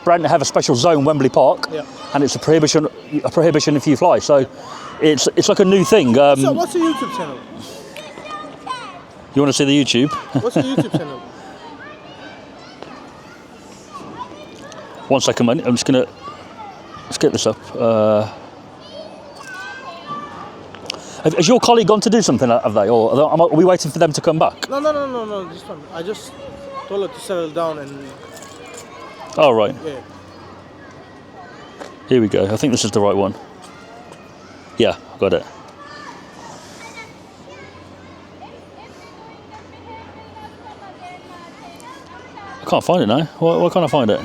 have a special zone, Wembley Park, and it's a prohibition if you fly. So it's like a new thing. So what's the YouTube channel? You want to see the YouTube? What's the YouTube channel? 1 second, mate. I'm just gonna let's get this up. Has your colleague gone to do something? Have they, or are we waiting for them to come back? No. This one. I just told her to settle down and. Oh right. Yeah. Here we go. I think this is the right one. Yeah, got it. I can't find it now. Why can't I find it?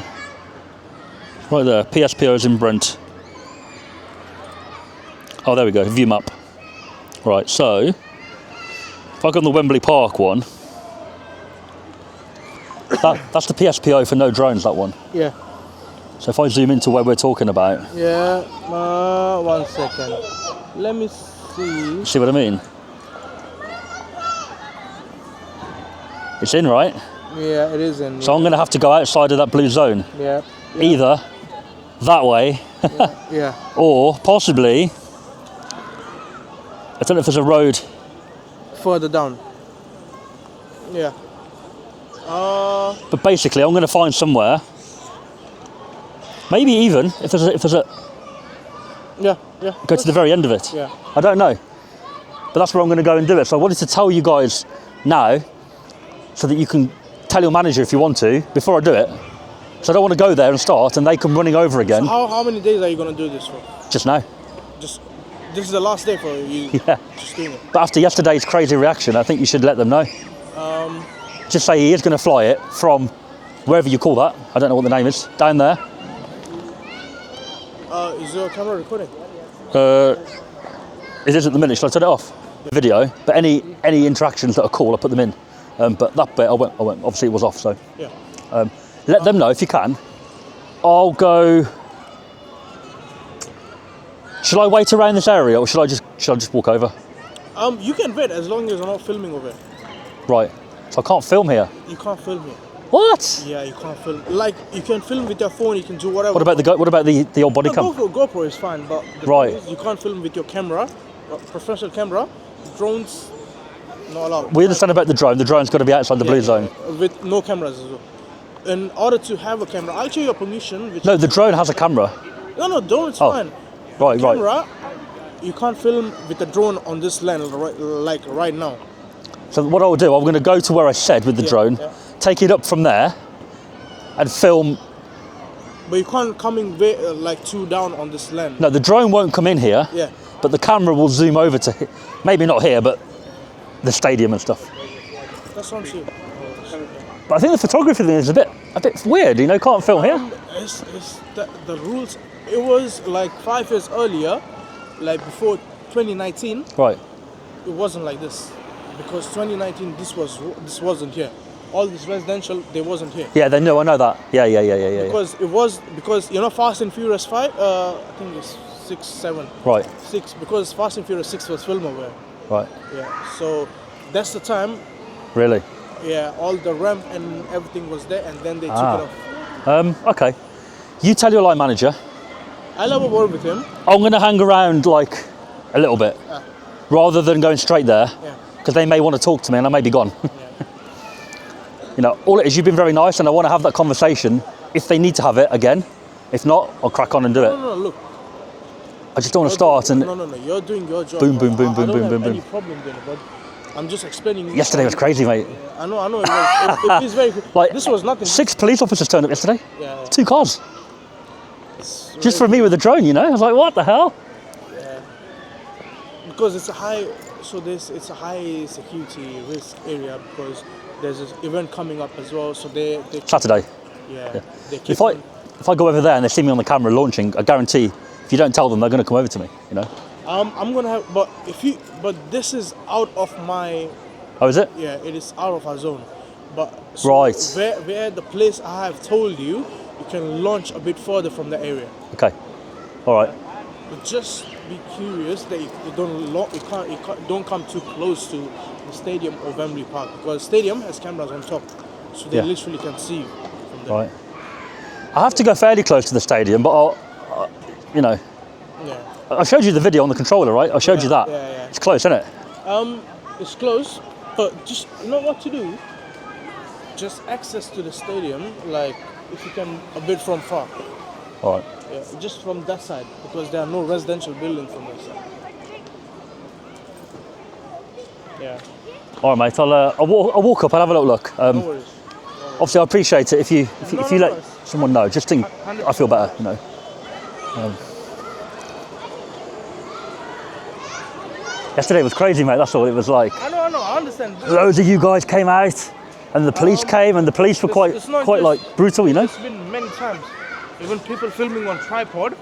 Right there. PSPO is in Brent. Oh, there we go. View map. Right, so if I go on the Wembley Park one, that's the PSPO for no drones, that one. Yeah. So if I zoom into where we're talking about. Yeah, 1 second. Let me see. See what I mean? It's in, right? Yeah, it is in. So I'm going to have to go outside of that blue zone. Yeah. Either that way, yeah. or possibly, I don't know if there's a road further down. Yeah. But basically, I'm going to find somewhere. Maybe even if there's a. Yeah. Go to the very end of it. Yeah. I don't know, but that's where I'm going to go and do it. So I wanted to tell you guys now, so that you can tell your manager if you want to before I do it. So I don't want to go there and start and they come running over again. So how many days are you going to do this for? Just now. This is the last day for you. Yeah. Just doing it. But after yesterday's crazy reaction, I think you should let them know. Just say he is going to fly it from wherever you call that. I don't know what the name is. Down there. Is your camera recording? It is at the minute. Shall I turn it off? The video. But any interactions that are cool, I put them in. But that bit I went. Obviously it was off. So. Yeah. Let them know if you can. I'll go. Should I wait around this area, or should I just walk over? You can wait as long as you're not filming over it. Right. So I can't film here. You can't film here. What? Yeah, you can't film. Like, you can film with your phone. You can do whatever. What about the old body cam? GoPro is fine, but you can't film with your camera, professional camera. Drones, not allowed. We understand about the drone. The drone's got to be outside the blue zone. With no cameras as well. In order to have a camera, I'll show you a permission. No, the drone has a camera. No, drone is fine. Right, camera, you can't film with the drone on this land right now. So what I'll do, I'm going to go to where I said with the drone, take it up from there, and film. But you can't come in too down on this land. No, the drone won't come in here. Yeah. But the camera will zoom over to, maybe not here, but the stadium and stuff. That's what I'm saying. But I think the photography thing is a bit weird. You know, can't film here. It's the rules. It was like 5 years earlier, like before 2019. Right. It wasn't like this, because 2019 this wasn't here. All this residential, they wasn't here. Yeah, I know that. Yeah. Because you know Fast and Furious 5. I think it's 6, 7. Right. 6, because Fast and Furious 6 was filmed over. Right. Yeah. So that's the time. Really. Yeah, all the ramp and everything was there, and then they took it off. Okay. You tell your line manager. I'll have a word with him. I'm going to hang around like a little bit, rather than going straight there, because they may want to talk to me and I may be gone. You know, all it is, you've been very nice, and I want to have that conversation if they need to have it again. If not, I'll crack on and do it. No, look. I just don't want to start and... No, you're doing your job. Boom, boom, boom, I boom, don't boom, have boom, any boom. problem doing it, but I'm just explaining. Yesterday was crazy, mate. I know. It is very. Like, this was nothing. 6 police officers turned up yesterday. Yeah. 2 cars. Just for me with the drone, you know. I was like, what the hell? Yeah. Because it's a high security risk area, because there's this event coming up as well. So they Saturday. Yeah. If I go over there and they see me on the camera launching, I guarantee if you don't tell them, they're going to come over to me. You know. I'm gonna have, but this is out of my. Oh, is it? Yeah, it is out of our zone. But right. Where the place I have told you, you can launch a bit further from the area. Okay. All right. But just be curious that you don't come too close to the stadium or Wembley Park, because stadium has cameras on top, so they literally can see you from there. Right. I have to go fairly close to the stadium, but I'll, you know. Yeah. I showed you the video on the controller, right? I showed you that. Yeah. It's close, isn't it? It's close, but just you know what to do. Just access to the stadium, like if you can, a bit from far. All right. Yeah, just from that side, because there are no residential buildings from that side. Yeah. All right, mate. I'll walk up. I'll have a little look. No worries. Obviously, I appreciate it if you let someone know. Just think, I feel better, you know. Yesterday was crazy, mate. That's all it was like. I know. I understand. Loads of you guys came out, and the police came, and the police were quite like brutal, you know. It's been many times. Even people filming on tripod,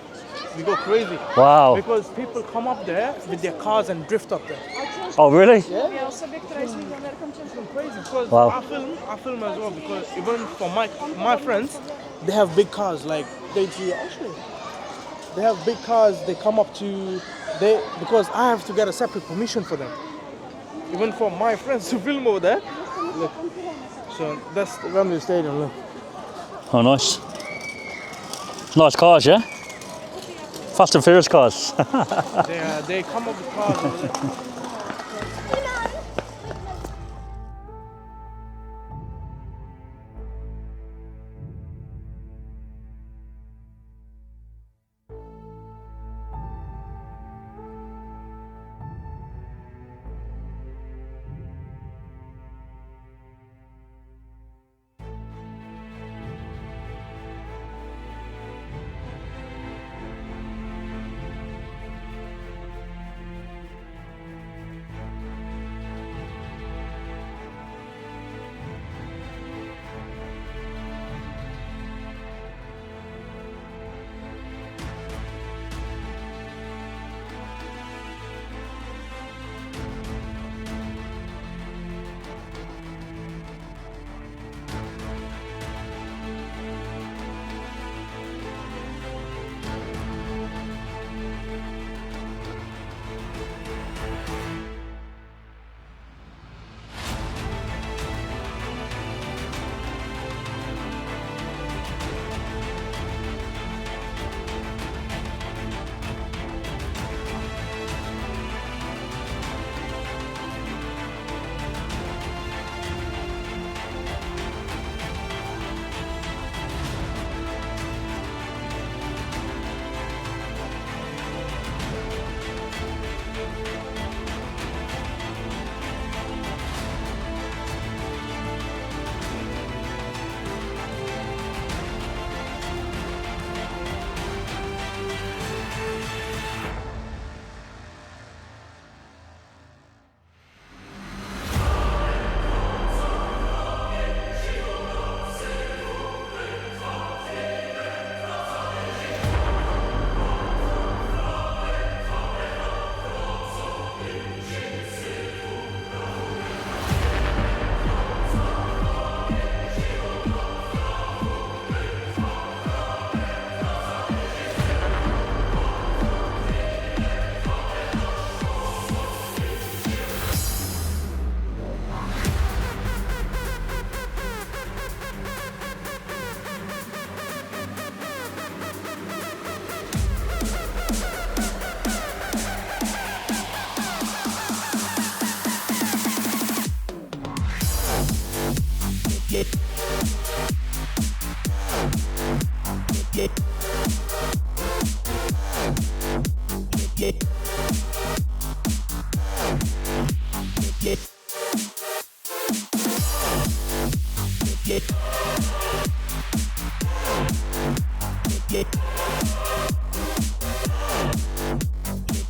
we go crazy. Wow. Because people come up there with their cars and drift up there. Oh, really? Yeah. It's been crazy because Wow. I film as well, because even for my friends, they have big cars, like they have big cars. They come up to because I have to get a separate permission for them. Even for my friends to film over there. Look. So that's the Wembley Stadium. Look. Oh, nice. Nice cars, yeah? Fast and Furious cars. They come up with cars over there.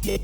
Yeah.